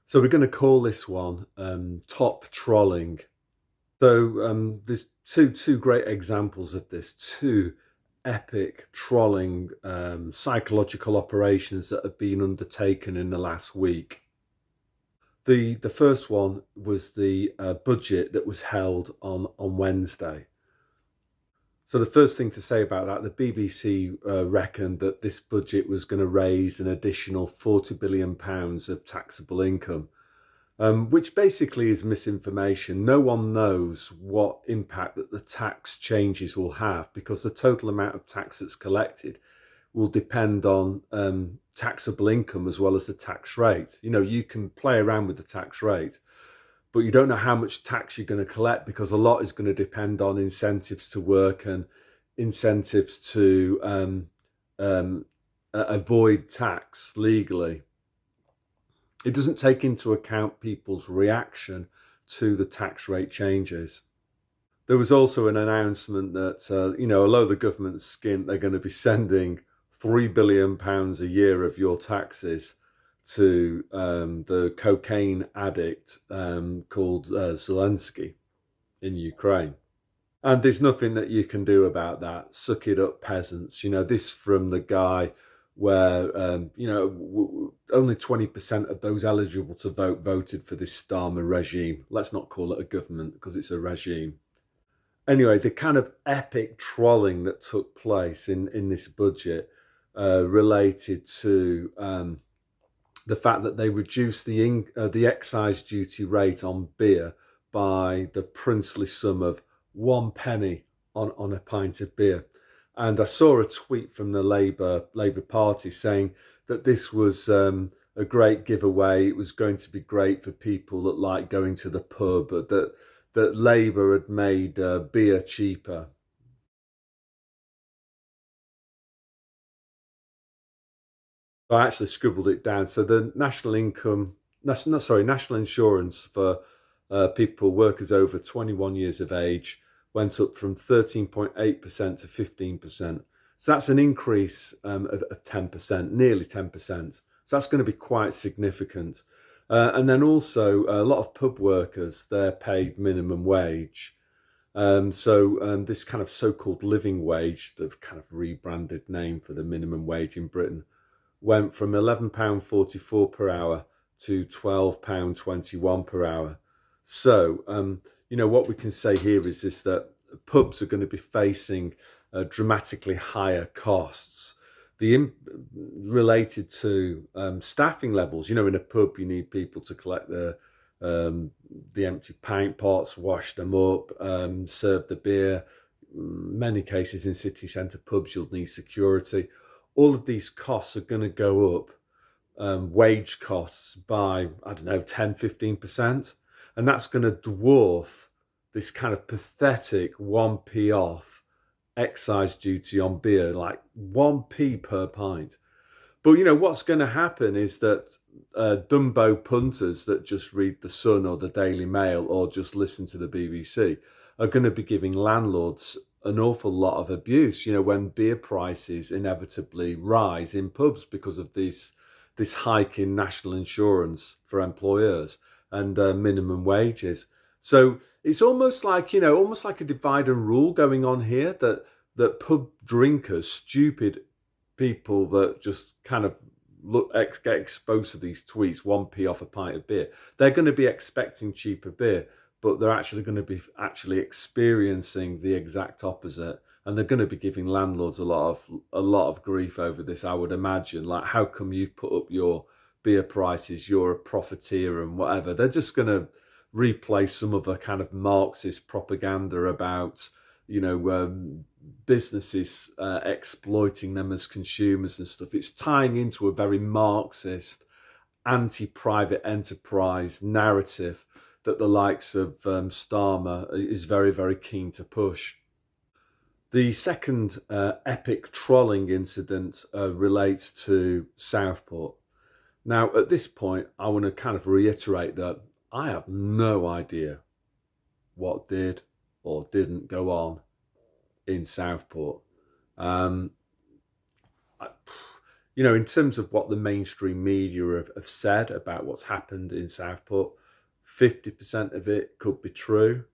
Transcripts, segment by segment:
So we're going to call this one top trolling. So there's two great examples of this, two epic trolling psychological operations that have been undertaken in the last week. The first one was the budget that was held on Wednesday. So the first thing to say about that, the BBC reckoned that this budget was going to raise an additional £40 billion of taxable income. Which basically is misinformation. No one knows what impact that the tax changes will have, because the total amount of tax that's collected will depend on taxable income as well as the tax rate. You know, you can play around with the tax rate, but you don't know how much tax you're going to collect, because a lot is going to depend on incentives to work and incentives to avoid tax legally. It doesn't take into account people's reaction to the tax rate changes. There was also an announcement that, although the government's skint, they're going to be sending £3 billion a year of your taxes to the cocaine addict called Zelensky in Ukraine. And there's nothing that you can do about that. Suck it up, peasants. You know, this from the guy where, only 20% of those eligible to vote voted for this Starmer regime. Let's not call it a government, because it's a regime. Anyway, the kind of epic trolling that took place in this budget related to the fact that they reduced the excise duty rate on beer by the princely sum of 1 penny on a pint of beer. And I saw a tweet from the Labour Party saying that this was a great giveaway. It was going to be great for people that like going to the pub, but that Labour had made beer cheaper. I actually scribbled it down. So the national insurance for workers over 21 years of age went up from 13.8% to 15%. So that's an increase of 10%, nearly 10%. So that's going to be quite significant. And then also a lot of pub workers, they're paid minimum wage. This kind of so-called living wage, the kind of rebranded name for the minimum wage in Britain, went from £11.44 per hour to £12.21 per hour. So, what we can say here is that pubs are going to be facing dramatically higher costs. Related to staffing levels. In a pub, you need people to collect the empty pint pots, wash them up, serve the beer. In many cases in city centre pubs, you'll need security. All of these costs are going to go up, wage costs by, 10, 15%. And that's going to dwarf this kind of pathetic 1p off excise duty on beer, like 1p per pint. But, what's going to happen is that Dumbo punters that just read The Sun or the Daily Mail or just listen to the BBC are going to be giving landlords an awful lot of abuse, when beer prices inevitably rise in pubs because of this hike in national insurance for employers and minimum wages. So it's almost like a divide and rule going on here, that pub drinkers, stupid people that just kind of get exposed to these tweets, 1p off a pint of beer, they're going to be expecting cheaper beer, but they're actually going to be experiencing the exact opposite, and they're going to be giving landlords a lot of grief over this, I would imagine. Like, how come you've put up your beer prices? You're a profiteer and whatever. They're just going to replay some of a kind of Marxist propaganda about businesses exploiting them as consumers and stuff. It's tying into a very Marxist, anti-private enterprise narrative that the likes of Starmer is very, very keen to push. The second epic trolling incident relates to Southport. Now, at this point, I want to kind of reiterate that I have no idea what did or didn't go on in Southport. in terms of what the mainstream media have said about what's happened in Southport, 50% of it could be true,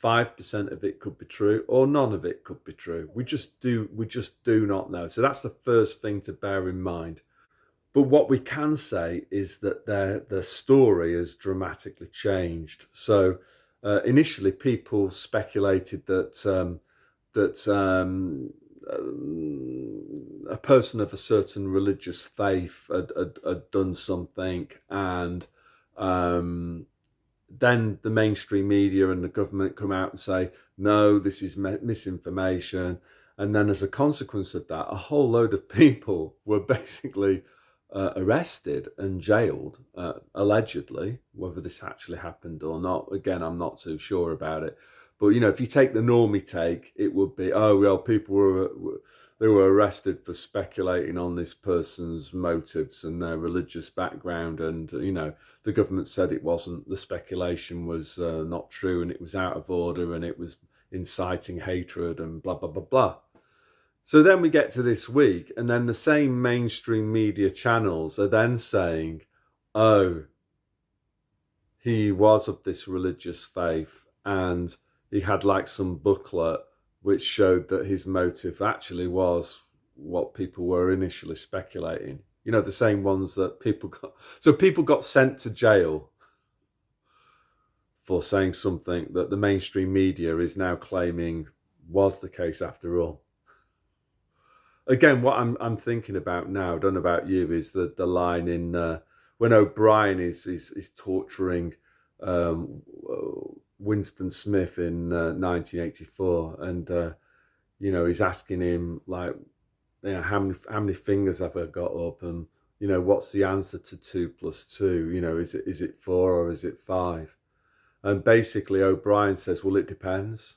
5% of it could be true, or none of it could be true. We just do not know. So that's the first thing to bear in mind. But what we can say is that their story has dramatically changed. So initially, people speculated that a person of a certain religious faith had done something, and then the mainstream media and the government come out and say, no, this is misinformation. And then as a consequence of that, a whole load of people were basically arrested and jailed, allegedly. Whether this actually happened or not, again, I'm not too sure about it. But, if you take the normie take, it would be, oh, well, people they were arrested for speculating on this person's motives and their religious background. And, the government said it wasn't. The speculation was not true, and it was out of order, and it was inciting hatred and blah, blah, blah, blah. So then we get to this week, and then the same mainstream media channels are then saying, oh, he was of this religious faith, and he had like some booklet which showed that his motive actually was what people were initially speculating. The same ones that people got. So people got sent to jail for saying something that the mainstream media is now claiming was the case after all. Again, what I'm thinking about now, I don't know about you, is the line in when O'Brien is torturing Winston Smith in 1984, and he's asking him like, how many fingers have I got up, and what's the answer to 2 plus 2? Is it 4 or is it 5? And basically O'Brien says, well, it depends.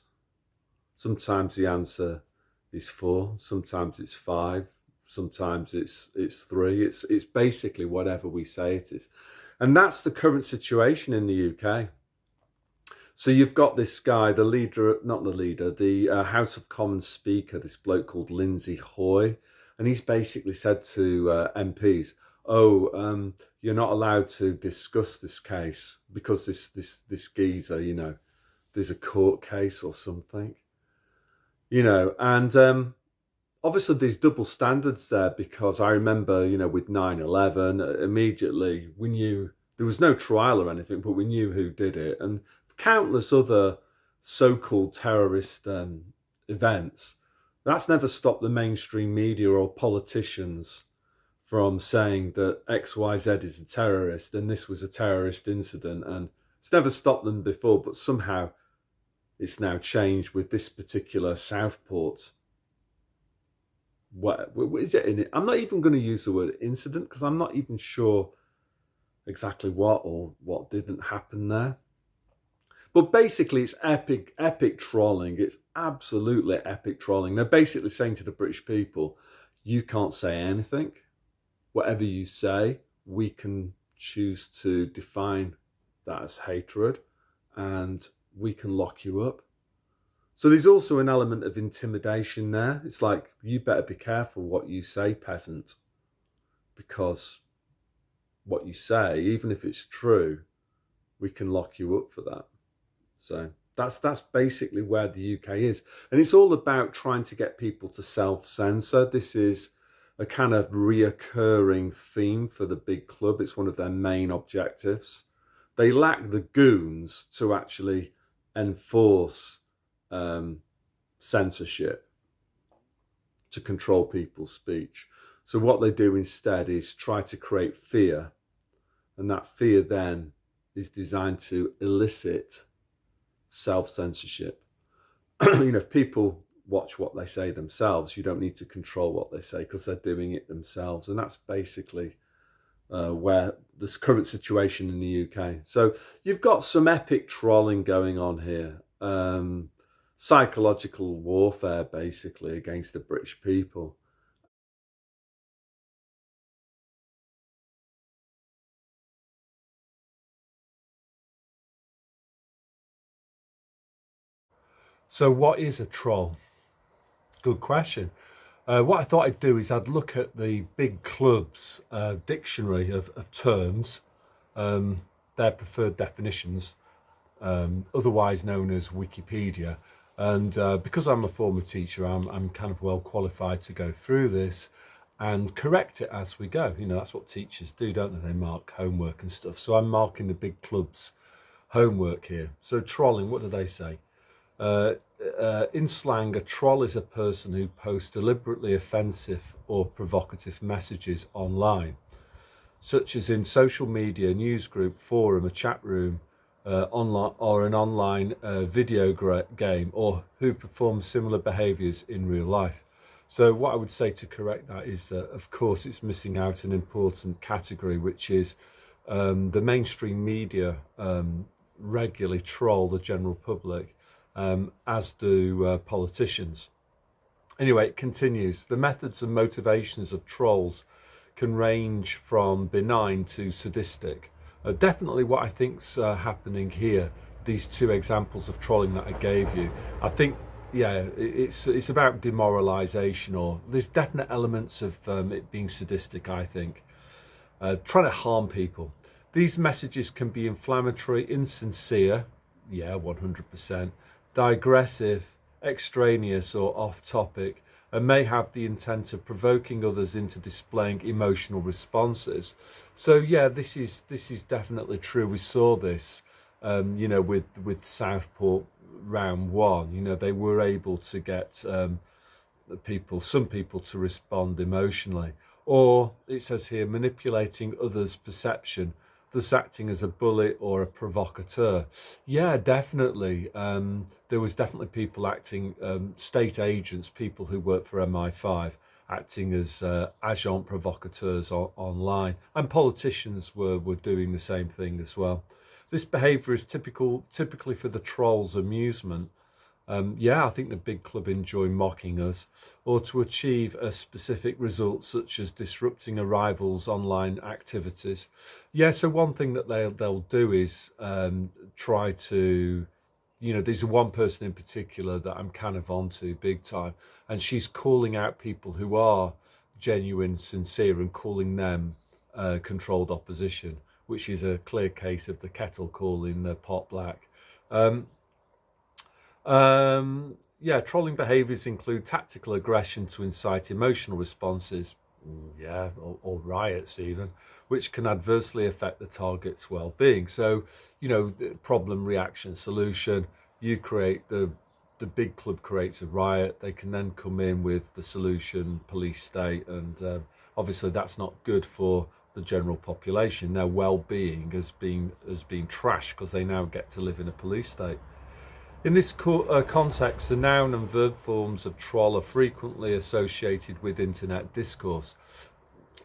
Sometimes the answer is 4, sometimes it's 5, sometimes it's 3. It's basically whatever we say it is. And that's the current situation in the UK. So you've got this guy, the House of Commons Speaker, this bloke called Lindsay Hoy, and he's basically said to MPs, "Oh, you're not allowed to discuss this case because this geezer, there's a court case or something, and obviously there's double standards there, because I remember, with 9/11, immediately we knew there was no trial or anything, but we knew who did it, and countless other so-called terrorist events. That's never stopped the mainstream media or politicians from saying that XYZ is a terrorist and this was a terrorist incident, and it's never stopped them before, but somehow it's now changed with this particular Southport. What is it in it? I'm not even going to use the word incident, because I'm not even sure exactly what didn't happen there. But basically, it's epic trolling. It's absolutely epic trolling. They're basically saying to the British people, you can't say anything. Whatever you say, we can choose to define that as hatred, and we can lock you up. So there's also an element of intimidation there. It's like, you better be careful what you say, peasant, because what you say, even if it's true, we can lock you up for that. So that's basically where the UK is. And it's all about trying to get people to self-censor. This is a kind of reoccurring theme for the big club. It's one of their main objectives. They lack the goons to actually enforce censorship, to control people's speech. So what they do instead is try to create fear. And that fear then is designed to elicit self-censorship. If people watch what they say themselves, you don't need to control what they say, because they're doing it themselves. And that's basically where this current situation in the UK. So you've got some epic trolling going on here. Psychological warfare, basically, against the British people. So what is a troll? Good question. What I thought I'd do is I'd look at the big clubs dictionary of terms, their preferred definitions, otherwise known as Wikipedia. And because I'm a former teacher, I'm kind of well qualified to go through this and correct it as we go. You know, that's what teachers do, don't they? They mark homework and stuff. So I'm marking the big clubs' homework here. So trolling, what do they say? In slang, a troll is a person who posts deliberately offensive or provocative messages online, such as in social media, news group, forum, a chat room, online, or an online video game, or who performs similar behaviours in real life. So what I would say to correct that is that, of course, it's missing out an important category, which is the mainstream media regularly troll the general public, as do politicians. Anyway, it continues. The methods and motivations of trolls can range from benign to sadistic. Definitely what I think's happening here, these two examples of trolling that I gave you, I think, yeah, it's about demoralisation, or there's definite elements of it being sadistic, I think. Trying to harm people. These messages can be inflammatory, insincere, yeah, 100%, digressive, extraneous or off topic, and may have the intent of provoking others into displaying emotional responses. So yeah, this is definitely true. We saw this, you know, with Southport round one. You know, they were able to get some people to respond emotionally. Or it says here, manipulating others' perception, thus acting as a bully or a provocateur. Yeah, definitely. There was definitely people acting, state agents, people who work for MI5, acting as agent provocateurs online, and politicians were doing the same thing as well. This behaviour is typically for the trolls' amusement. Yeah, I think the big club enjoy mocking us, or to achieve a specific result, such as disrupting a rival's online activities. Yeah, so one thing that they'll do is try to, you know, there's one person in particular that I'm kind of onto big time, and she's calling out people who are genuine, sincere, and calling them controlled opposition, which is a clear case of the kettle calling the pot black. Yeah, trolling behaviours include tactical aggression to incite emotional responses, yeah, or riots even, which can adversely affect the target's well-being. So, you know, the problem, reaction, solution. You create the big club creates a riot. They can then come in with the solution, police state, and obviously that's not good for the general population. Their well-being has been trashed because they now get to live in a police state. In this context, the noun and verb forms of troll are frequently associated with internet discourse.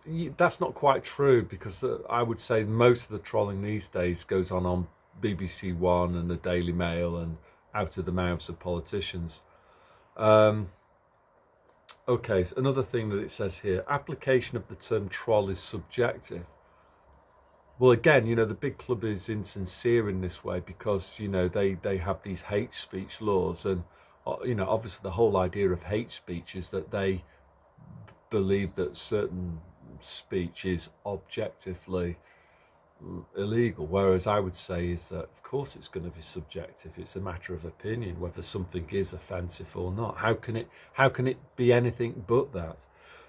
That's not quite true, because I would say most of the trolling these days goes on BBC One and the Daily Mail and out of the mouths of politicians. Okay, so another thing that it says here, application of the term troll is subjective. Well, again, you know, the big club is insincere in this way because, you know, they have these hate speech laws, and, you know, obviously the whole idea of hate speech is that they believe that certain speech is objectively illegal, whereas I would say is that, of course, it's going to be subjective. It's a matter of opinion whether something is offensive or not. How can it be anything but that?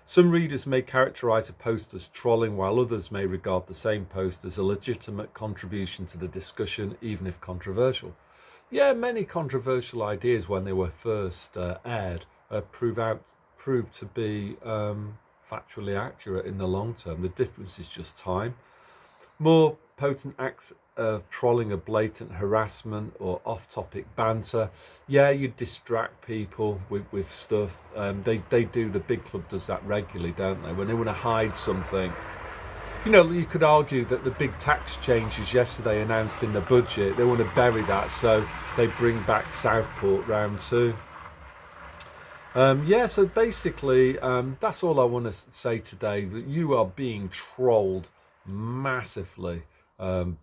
Some readers may characterise a post as trolling, while others may regard the same post as a legitimate contribution to the discussion, even if controversial. Yeah, many controversial ideas, when they were first aired, proved to be factually accurate in the long term. The difference is just time. More potent acts of trolling are blatant harassment or off-topic banter. Yeah, you distract people with stuff. They do, the big club does that regularly, don't they? When they want to hide something. You know, you could argue that the big tax changes yesterday announced in the budget, they want to bury that, so they bring back Southport round two. Yeah, so basically, that's all I want to say today, that you are being trolled massively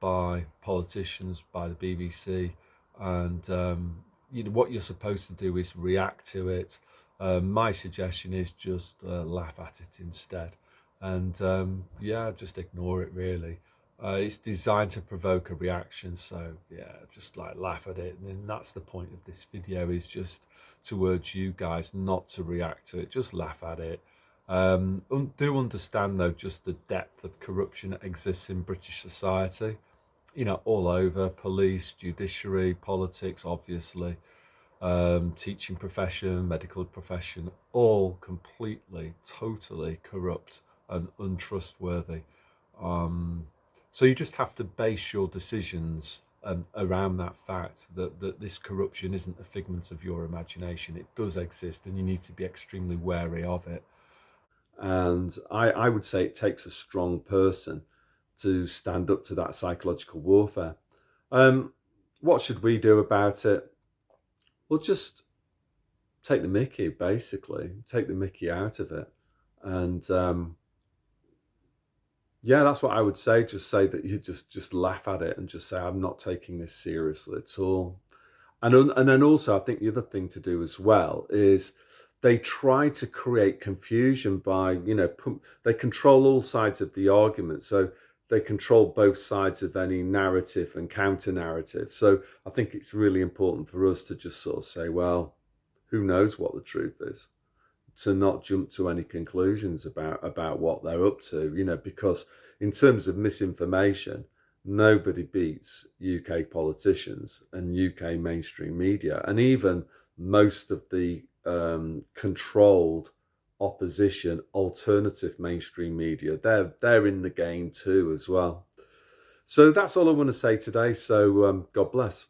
by politicians, by the BBC, and you know what you're supposed to do is react to it. My suggestion is just laugh at it instead, and yeah, just ignore it really. It's designed to provoke a reaction, so yeah, just like laugh at it. And then that's the point of this video, is just to urge you guys not to react to it, just laugh at it. Do understand though just the depth of corruption that exists in British society, you know, all over: police, judiciary, politics, obviously, teaching profession, medical profession, all completely, totally corrupt and untrustworthy. So you just have to base your decisions around that fact that this corruption isn't a figment of your imagination. It does exist, and you need to be extremely wary of it. And I would say it takes a strong person to stand up to that psychological warfare. Um, what should we do about it? Well, just take the mickey, basically. Take the mickey out of it. And yeah, that's what I would say. Just say that you just laugh at it and just say, I'm not taking this seriously at all. And then also, I think the other thing to do as well is they try to create confusion by, you know, they control all sides of the argument. So they control both sides of any narrative and counter narrative. So I think it's really important for us to just sort of say, well, who knows what the truth is? To not jump to any conclusions about what they're up to, you know, because in terms of misinformation, nobody beats UK politicians and UK mainstream media, and even most of the controlled opposition alternative mainstream media. They're in the game too as well. So that's all I want to say today. So God bless.